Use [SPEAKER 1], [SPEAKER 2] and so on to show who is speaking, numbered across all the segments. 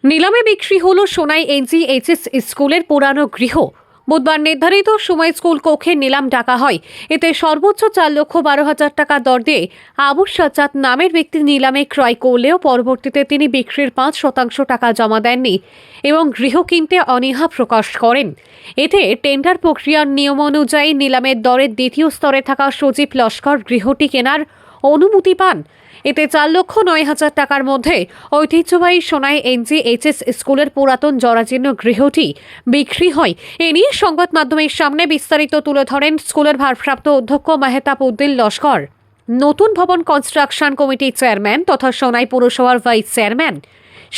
[SPEAKER 1] নিলামে বিক্রি হলো সোনাই এনজিএইচএস স্কুলের পুরানো গৃহ। বুধবার নির্ধারিত সময় স্কুল কক্ষে নিলাম ডাকা হয়। এতে সর্বোচ্চ 4,12,000 টাকা দর দিয়ে আবু সাজ্জাদ নামের ব্যক্তি নিলামে ক্রয় করলেও পরবর্তীতে তিনি বিক্রির 5% টাকা জমা দেননি এবং গৃহ কিনতে অনীহা প্রকাশ করেন। এতে টেন্ডার প্রক্রিয়ার নিয়ম অনুযায়ী নিলামের দরের দ্বিতীয় স্তরে থাকা সজীব লস্কর গৃহটি কেনার অনুমতি পান। এতে 4,09,000 টাকার মধ্যে ঐতিহ্যবাহী সোনাই এনজিএইচএস স্কুলের পুরাতন জরাজীর্ণ গৃহটি বিক্রি হয়। এ নিয়ে সংবাদ মাধ্যমের সামনে বিস্তারিত তুলে ধরেন স্কুলের ভারপ্রাপ্ত অধ্যক্ষ মেহতাব উদ্দিন লস্কর, নতুন ভবন কনস্ট্রাকশন কমিটির চেয়ারম্যান তথা সোনাই পৌরসভার ভাইস চেয়ারম্যান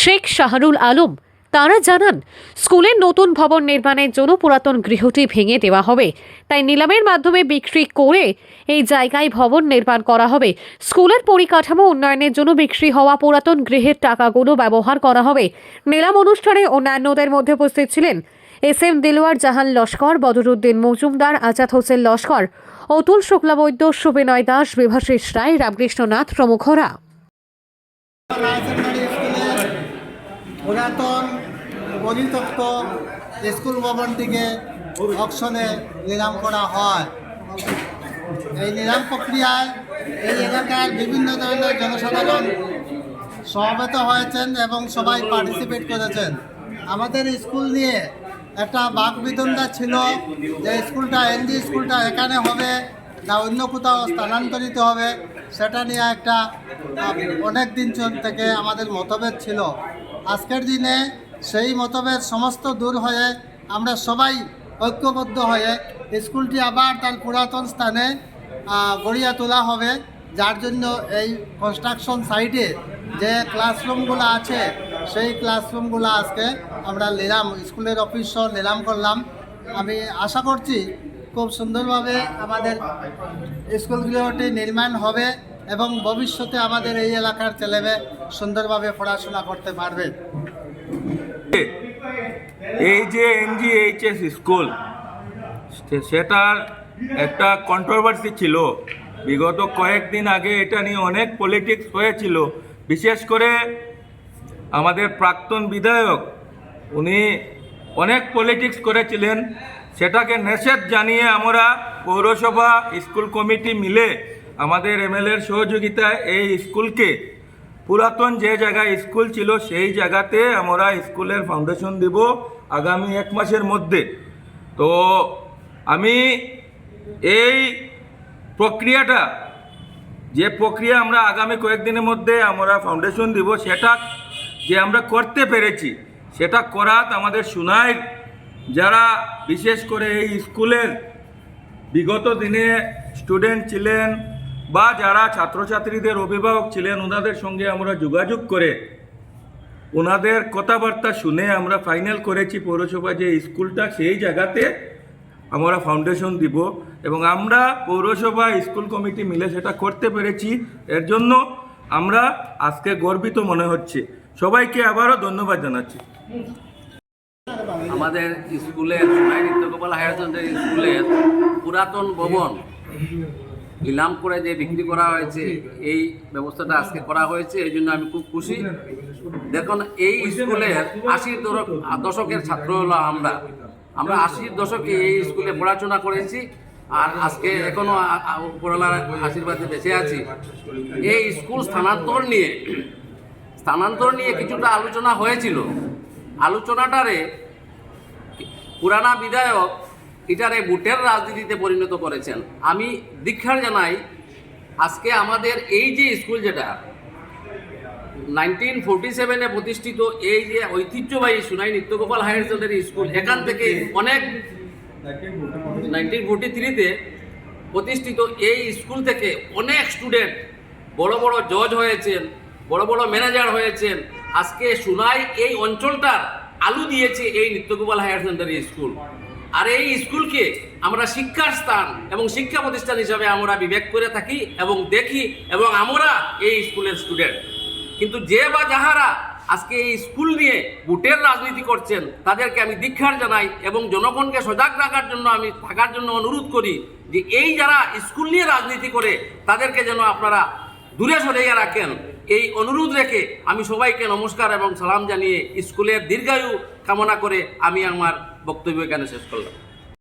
[SPEAKER 1] শেখ শাহরুল আলম। তারা জানান, স্কুলের নতুন ভবন নির্মাণের জন্য পুরাতন গৃহটি ভেঙে দেওয়া হবে, তাই নিলামের মাধ্যমে বিক্রি করে এই জায়গায় ভবন নির্মাণ করা হবে। স্কুলের পরিকাঠামো উন্নয়নের জন্য বিক্রি হওয়া পুরাতন গৃহের টাকাগুলো ব্যবহার করা হবে। নিলাম অনুষ্ঠানে অন্যান্যদের মধ্যে উপস্থিত ছিলেন এস.এম. দিলওয়ার জাহান লস্কর, বদরুদ্দিন মজুমদার, আজাদ হোসেন লস্কর, অতুল শুক্লাবৈদ্য, সুবিনয় দাস, বিভাশিস রায়, রামকৃষ্ণনাথ প্রমুখরা।
[SPEAKER 2] পুরাতন পরিত্যক্ত স্কুল ভবনটিকে অকশনে নিলাম করা হয়। এই নিলাম প্রক্রিয়ায় এই এলাকার বিভিন্ন ধরনের জনসাধারণ সমবেত হয়েছেন এবং সবাই পার্টিসিপেট করেছেন। আমাদের স্কুল নিয়ে একটা বাকবিতণ্ডা ছিল যে এনজি স্কুলটা এখানে হবে না অন্য কোথাও স্থানান্তরিত হবে, সেটা নিয়ে একটা অনেক দিন থেকে আমাদের মতভেদ ছিল। আজকের দিনে সেই মতভেদ সমস্ত দূর হয়ে আমরা সবাই ঐক্যবদ্ধ হয়ে স্কুলটি আবার তার পুরাতন স্থানে গড়িয়া তোলা হবে, যার জন্য এই কনস্ট্রাকশন সাইটে যে ক্লাসরুমগুলো আছে সেই ক্লাসরুমগুলো আজকে আমরা নিলাম, স্কুলের অফিস নিলাম করলাম। আমি আশা করছি খুব সুন্দরভাবে আমাদের স্কুলগুলোটি নির্মাণ হবে এবং ভবিষ্যতে আমাদের এই এলাকার ছেলেমেয়ে সুন্দরভাবে পড়াশোনা করতে পারবে।
[SPEAKER 3] এই যে এনজিএইচএস স্কুল, সেটার একটা কন্ট্রোভার্সি ছিল। বিগত কয়েকদিন আগে এটা নিয়ে অনেক পলিটিক্স হয়েছিল। বিশেষ করে আমাদের প্রাক্তন বিধায়ক উনি অনেক পলিটিক্স করেছিলেন। সেটাকে নিষেধ জানিয়ে আমরা পৌরসভা স্কুল কমিটি মিলে আমাদের এমএলএর সহযোগিতায় এই স্কুলকে পুরাতন যে জায়গায় স্কুল ছিল সেই জায়গাতে আমরা স্কুলের ফাউন্ডেশন দিব আগামী 1 মাসের মধ্যে। তো আমি এই প্রক্রিয়াটা যে প্রক্রিয়া আমরা আগামী কয়েকদিনের মধ্যে আমরা ফাউন্ডেশন দিব, সেটা যে আমরা করতে পেরেছি সেটা করাত আমাদের সোনাইর যারা বিশেষ করে এই স্কুলের বিগত দিনে স্টুডেন্ট ছিলেন বা যারা ছাত্রছাত্রীদের অভিভাবক ছিলেন, ওনাদের সঙ্গে আমরা যোগাযোগ করে ওনাদের কথাবার্তা শুনে আমরা ফাইনাল করেছি পৌরসভা যে স্কুলটা সেই জায়গাতে আমরা ফাউন্ডেশন দিব এবং আমরা পৌরসভা স্কুল কমিটি মিলে সেটা করতে পেরেছি। এর জন্য আমরা আজকে গর্বিত মনে হচ্ছে। সবাইকে আবারও ধন্যবাদ জানাচ্ছি।
[SPEAKER 4] আমাদের স্কুলের সোনাই নিত্যগোপাল হায়ার সেকেন্ডারি স্কুলের পুরাতন ভবন নিলাম করে যে বিক্রি করা হয়েছে, এই ব্যবস্থাটা আজকে করা হয়েছে, এই জন্য আমি খুব খুশি। দেখুন, এই স্কুলের 80 দশকের ছাত্র হলো আমরা 80 দশকে এই স্কুলে পড়াশোনা করেছি আর আজকে এখনো উপরওয়ালার আশীর্বাদে বেঁচে আছি। এই স্কুল স্থানান্তর নিয়ে কিছুটা আলোচনা হয়েছিল। আলোচনাটারে পুরানা বিধায়ক এটারে ভোটের রাজনীতিতে পরিণত করেছেন। আমি দীক্ষার জানাই, আজকে আমাদের এই যে স্কুল যেটা 1947-এ প্রতিষ্ঠিত, এই যে ঐতিহ্যবাহী Sonai Nityagopal higher secondary school, এখান থেকে অনেক 1943-তে প্রতিষ্ঠিত এই স্কুল থেকে অনেক স্টুডেন্ট বড় বড় জজ হয়েছেন, বড় বড় ম্যানেজার হয়েছেন। আজকে সোনাই এই অঞ্চলটার আলু দিয়েছে এই নিত্যগোপাল হায়ার সেকেন্ডারি স্কুল। আর এই স্কুলকে আমরা শিক্ষার স্থান এবং শিক্ষা প্রতিষ্ঠান হিসাবে আমরা বিবেক করে থাকি এবং দেখি এবং আমরা এই স্কুলের স্টুডেন্ট। কিন্তু যে বা যাহারা আজকে এই স্কুল নিয়ে ভোটের রাজনীতি করছেন তাদেরকে আমি ধিক্কার জানাই এবং জনগণকে সজাগ রাখার জন্য আমি থাকার জন্য অনুরোধ করি যে এই যারা স্কুল নিয়ে রাজনীতি করে তাদেরকে যেন আপনারা দূরে সরিয়ে রাখেন। এই অনুরোধ রেখে আমি সবাইকে নমস্কার এবং সালাম জানিয়ে স্কুলের দীর্ঘায়ু কামনা করে আমি আমার বক্তব্য এখানে শেষ করলাম।